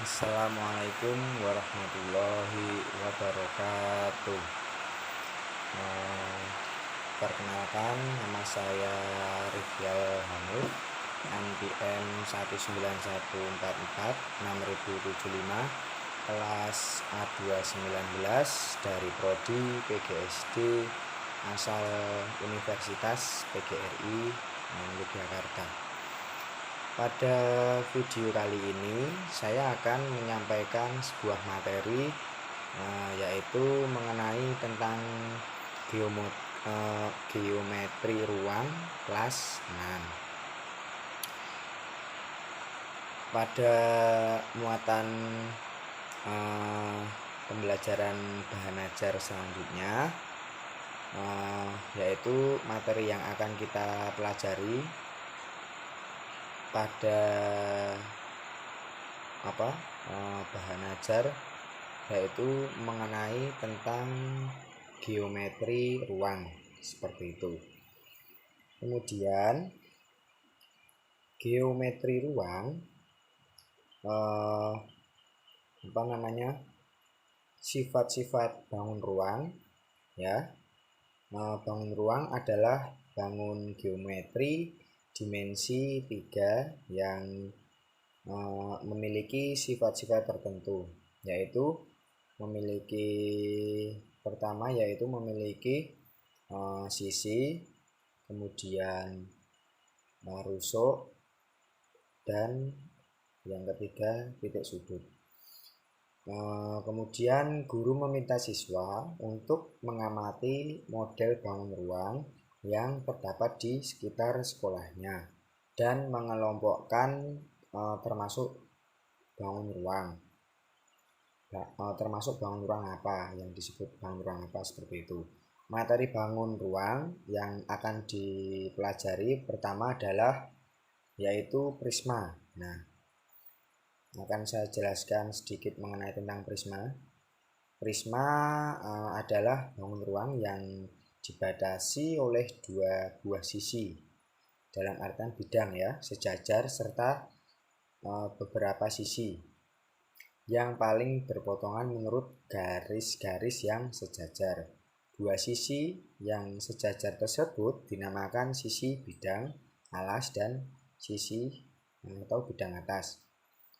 Assalamualaikum warahmatullahi wabarakatuh. Eh, Perkenalkan, nama saya Rivyal Hanif, NPM 191446075, kelas A219 dari Prodi PGSD asal Universitas PGRI Yogyakarta. Pada video kali ini saya akan menyampaikan sebuah materi yaitu mengenai tentang geometri ruang kelas 6. Pada muatan pembelajaran bahan ajar selanjutnya yaitu materi yang akan kita pelajari pada bahan ajar yaitu mengenai tentang geometri ruang seperti itu. Kemudian geometri ruang sifat-sifat bangun ruang ya. Bangun ruang adalah bangun geometri dimensi 3 yang memiliki sifat-sifat tertentu, yaitu memiliki sisi, kemudian rusuk, dan yang ketiga titik sudut. Kemudian guru meminta siswa untuk mengamati model bangun ruang yang terdapat di sekitar sekolahnya dan mengelompokkan termasuk bangun ruang apa yang disebut bangun ruang apa, seperti itu. Materi bangun ruang yang akan dipelajari pertama adalah yaitu prisma. Nah, akan saya jelaskan sedikit mengenai tentang prisma. Prisma adalah bangun ruang yang dibatasi oleh dua buah sisi, dalam artian bidang ya, sejajar serta beberapa sisi yang paling berpotongan menurut garis-garis yang sejajar. Dua sisi yang sejajar tersebut dinamakan sisi bidang alas dan sisi atau bidang atas.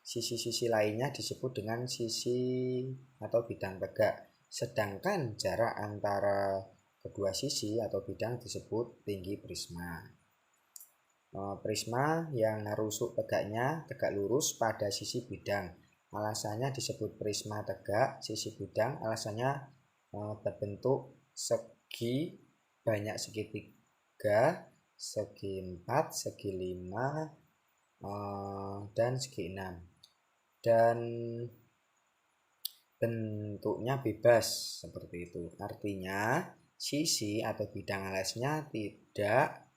Sisi-sisi lainnya disebut dengan sisi atau bidang tegak, sedangkan jarak antara kedua sisi atau bidang disebut tinggi prisma. Prisma yang rusuk tegaknya tegak lurus pada sisi bidang, alasannya disebut prisma tegak. Sisi bidang alasannya berbentuk segi, banyak segitiga, segi 4, segi 5, dan segi 6, dan bentuknya bebas seperti itu. Artinya sisi atau bidang alasnya tidak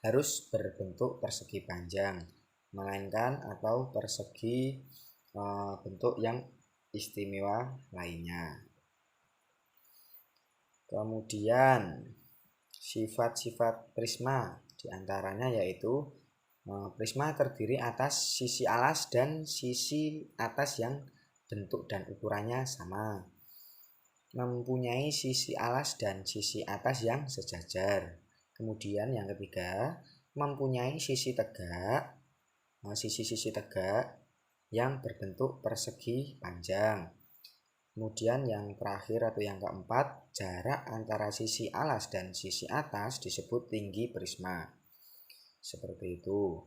harus berbentuk persegi panjang, melainkan atau persegi bentuk yang istimewa lainnya. Kemudian sifat-sifat prisma diantaranya yaitu prisma terdiri atas sisi alas dan sisi atas yang bentuk dan ukurannya sama, mempunyai sisi alas dan sisi atas yang sejajar. Kemudian yang ketiga, mempunyai sisi tegak, sisi-sisi tegak yang berbentuk persegi panjang. Kemudian yang terakhir atau yang keempat, jarak antara sisi alas dan sisi atas disebut tinggi prisma. Seperti itu.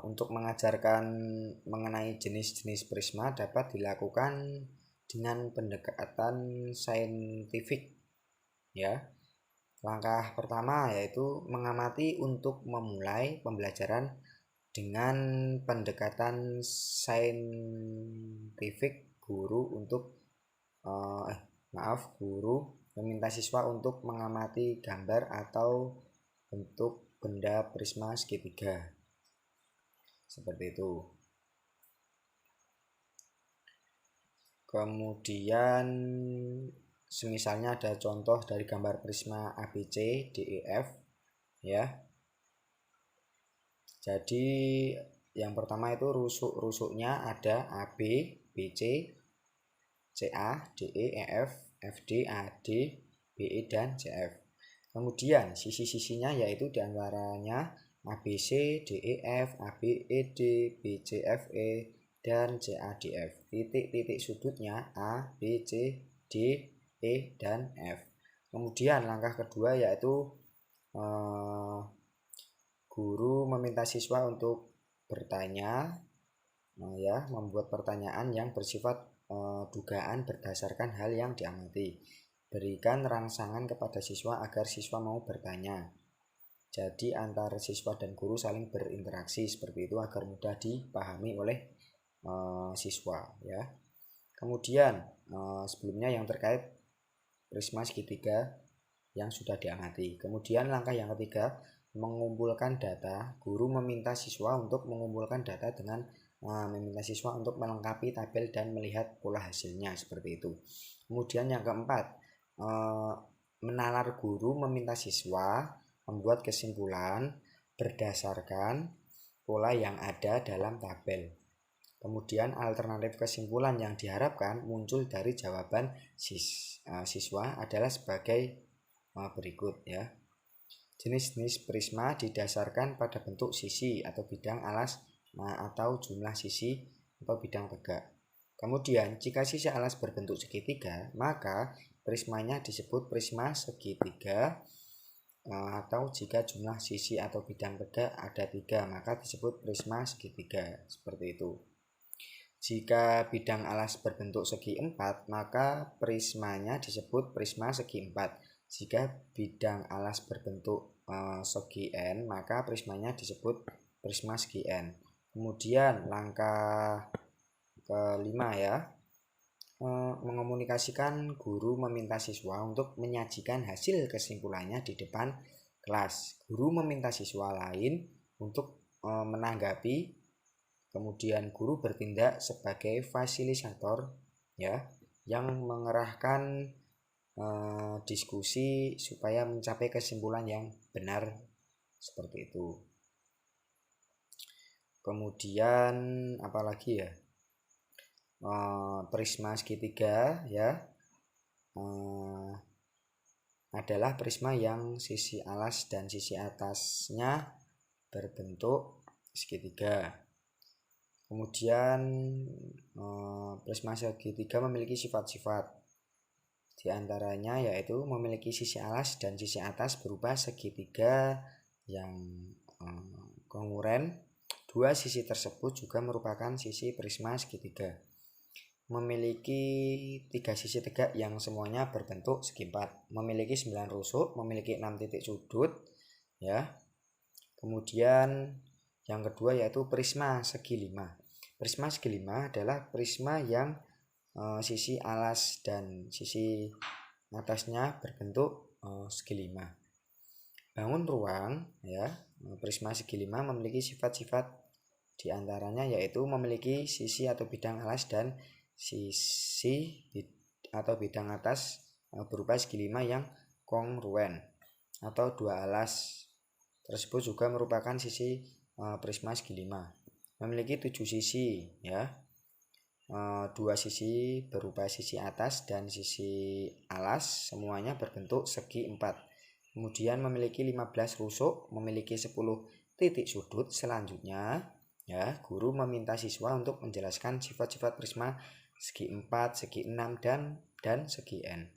Untuk mengajarkan mengenai jenis-jenis prisma dapat dilakukan dengan pendekatan saintifik ya. Langkah pertama yaitu mengamati untuk memulai pembelajaran dengan pendekatan saintifik. Guru meminta siswa untuk mengamati gambar atau bentuk benda prisma segitiga. Seperti itu. Kemudian semisalnya ada contoh dari gambar prisma ABC, DEF ya. Jadi yang pertama itu rusuk-rusuknya ada AB, BC, CA, DE, EF, FD, AD, BE, dan CF. Kemudian sisi-sisinya yaitu diantaranya ABC, DEF, ABED, BCFE, dan CADF. Titik-titik sudutnya A, B, C, D, E, dan F. Kemudian langkah kedua yaitu guru meminta siswa untuk bertanya, membuat pertanyaan yang bersifat dugaan berdasarkan hal yang diamati. Berikan rangsangan kepada siswa agar siswa mau bertanya. Jadi antara siswa dan guru saling berinteraksi seperti itu agar mudah dipahami oleh siswa ya. Kemudian sebelumnya yang terkait prisma segitiga yang sudah diamati. Kemudian langkah yang ketiga, mengumpulkan data. Guru meminta siswa untuk mengumpulkan data dengan meminta siswa untuk melengkapi tabel dan melihat pola hasilnya seperti itu. Kemudian yang keempat, menalar. Guru meminta siswa membuat kesimpulan berdasarkan pola yang ada dalam tabel. Kemudian alternatif kesimpulan yang diharapkan muncul dari jawaban siswa adalah sebagai berikut ya. Jenis-jenis prisma didasarkan pada bentuk sisi atau bidang alas atau jumlah sisi atau bidang tegak. Kemudian jika sisi alas berbentuk segitiga, maka prismanya disebut prisma segitiga, atau jika jumlah sisi atau bidang tegak ada 3, maka disebut prisma segitiga seperti itu. Jika bidang alas berbentuk segi 4, maka prismanya disebut prisma segi 4. Jika bidang alas berbentuk segi N, maka prismanya disebut prisma segi N. Kemudian langkah kelima ya, mengomunikasikan. Guru meminta siswa untuk menyajikan hasil kesimpulannya di depan kelas. Guru meminta siswa lain untuk menanggapi. Kemudian guru bertindak sebagai fasilitator ya, yang mengerahkan diskusi supaya mencapai kesimpulan yang benar seperti itu. Kemudian apalagi ya, prisma segitiga ya, adalah prisma yang sisi alas dan sisi atasnya berbentuk segitiga. Kemudian prisma segitiga memiliki sifat-sifat. Di antaranya yaitu memiliki sisi alas dan sisi atas berupa segitiga yang kongruen. Dua sisi tersebut juga merupakan sisi prisma segitiga. Memiliki 3 sisi tegak yang semuanya berbentuk segi 4. Memiliki 9 rusuk, memiliki 6 titik sudut ya. Kemudian yang kedua yaitu prisma segi 5. Prisma segi 5 adalah prisma yang sisi alas dan sisi atasnya berbentuk segi 5. Bangun ruang ya, prisma segi 5 memiliki sifat-sifat diantaranya yaitu memiliki sisi atau bidang alas dan sisi atau bidang atas berupa segi 5 yang kongruen atau dua alas tersebut juga merupakan sisi prisma segi 5. Memiliki 7 sisi ya, 2 sisi berupa sisi atas dan sisi alas semuanya berbentuk segi 4. Kemudian memiliki 15 rusuk, memiliki 10 titik sudut. Selanjutnya ya, guru meminta siswa untuk menjelaskan sifat-sifat prisma segi 4, segi 6 dan segi N.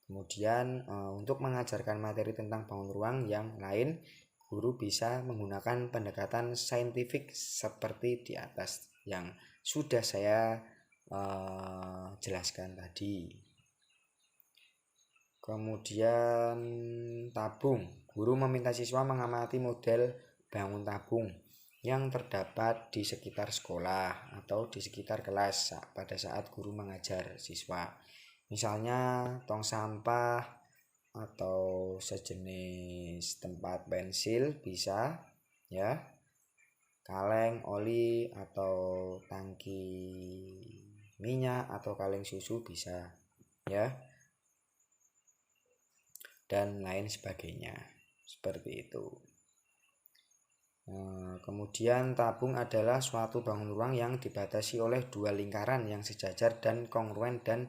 Kemudian untuk mengajarkan materi tentang bangun ruang yang lain, guru bisa menggunakan pendekatan saintifik seperti di atas yang sudah saya jelaskan tadi. Kemudian tabung. Guru meminta siswa mengamati model bangun tabung yang terdapat di sekitar sekolah atau di sekitar kelas pada saat guru mengajar siswa. Misalnya tong sampah atau sejenis tempat pensil bisa ya, kaleng oli atau tangki minyak atau kaleng susu bisa ya, dan lain sebagainya seperti itu. Kemudian tabung adalah suatu bangun ruang yang dibatasi oleh dua lingkaran yang sejajar dan kongruen dan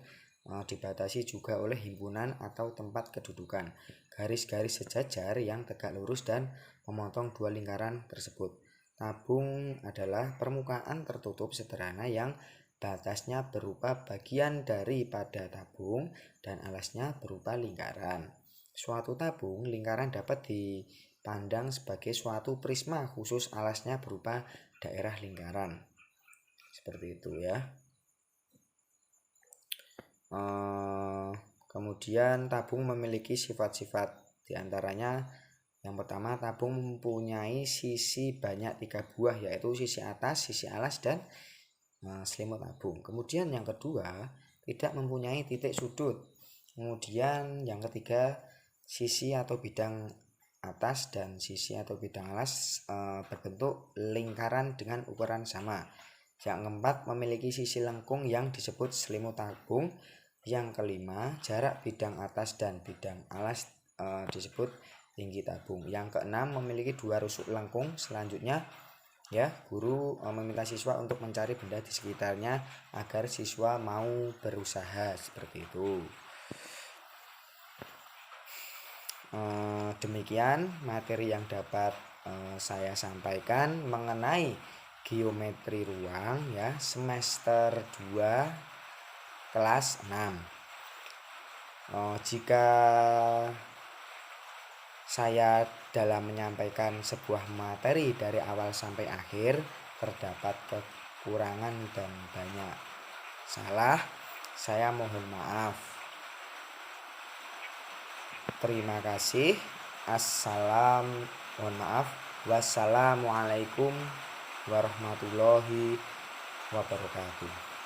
dibatasi juga oleh himpunan atau tempat kedudukan. Garis-garis sejajar yang tegak lurus dan memotong dua lingkaran tersebut. Tabung adalah permukaan tertutup sederhana yang batasnya berupa bagian daripada tabung dan alasnya berupa lingkaran. Suatu tabung lingkaran dapat dipandang sebagai suatu prisma khusus alasnya berupa daerah lingkaran. Seperti itu ya. Kemudian tabung memiliki sifat-sifat, diantaranya yang pertama, tabung mempunyai sisi banyak 3 buah, yaitu sisi atas, sisi alas, dan selimut tabung. Kemudian yang kedua, tidak mempunyai titik sudut. Kemudian yang ketiga, sisi atau bidang atas dan sisi atau bidang alas berbentuk lingkaran dengan ukuran sama. Yang keempat, memiliki sisi lengkung yang disebut selimut tabung. Yang kelima, jarak bidang atas dan bidang alas disebut tinggi tabung. Yang keenam, memiliki dua rusuk lengkung. Selanjutnya ya, guru meminta siswa untuk mencari benda di sekitarnya agar siswa mau berusaha, seperti itu. Demikian materi yang dapat saya sampaikan mengenai geometri ruang ya, semester 2 kelas 6. Jika saya dalam menyampaikan sebuah materi dari awal sampai akhir terdapat kekurangan dan banyak salah, saya mohon maaf. Terima kasih. Wassalamualaikum warahmatullahi wabarakatuh.